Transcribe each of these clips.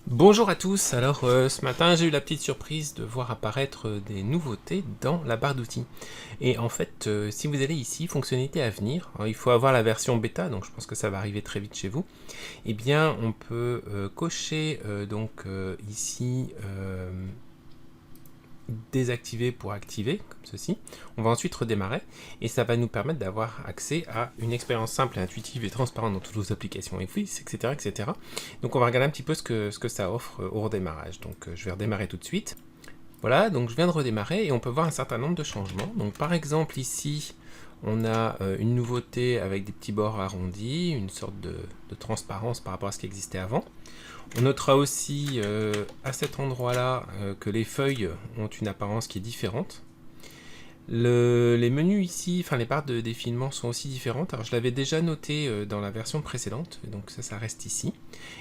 Bonjour à tous, alors ce matin j'ai eu la petite surprise de voir apparaître des nouveautés dans la barre d'outils. Et en fait, si vous allez ici, fonctionnalité à venir, alors, il faut avoir la version bêta, donc je pense que ça va arriver très vite chez vous. Eh bien, on peut cocher ici désactiver pour activer, comme ceci. On va ensuite redémarrer et ça va nous permettre d'avoir accès à une expérience simple et intuitive et transparente dans toutes vos applications Office, etc., etc. Donc on va regarder un petit peu ce que ça offre au redémarrage. Donc je vais redémarrer tout de suite. Voilà, donc je viens de redémarrer et on peut voir un certain nombre de changements. Donc par exemple ici, on a une nouveauté avec des petits bords arrondis, une sorte de transparence par rapport à ce qui existait avant. On notera aussi à cet endroit-là que les feuilles ont une apparence qui est différente. Les menus ici, enfin les barres de défilement sont aussi différentes. Alors je l'avais déjà noté dans la version précédente, donc ça reste ici.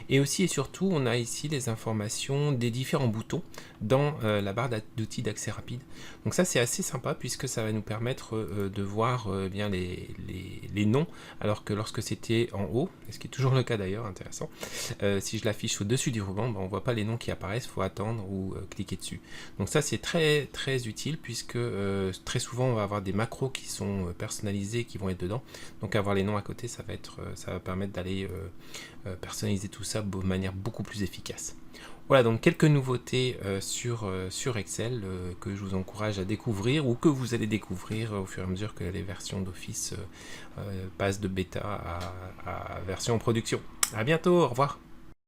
Et aussi et surtout, on a ici les informations des différents boutons dans la barre d'outils d'accès rapide. Donc ça c'est assez sympa puisque ça va nous permettre de voir bien les noms, alors que lorsque c'était en haut, ce qui est toujours le cas d'ailleurs, intéressant, si je l'affiche au-dessus du ruban, ben, on ne voit pas les noms qui apparaissent, il faut attendre ou cliquer dessus. Donc ça c'est très très utile puisque très souvent on va avoir des macros qui sont personnalisés qui vont être dedans. Donc avoir les noms à côté, ça va permettre d'aller personnaliser tout ça de manière beaucoup plus efficace. Voilà donc quelques nouveautés sur Excel que je vous encourage à découvrir ou que vous allez découvrir au fur et à mesure que les versions d'Office passent de bêta à version production. A bientôt, au revoir.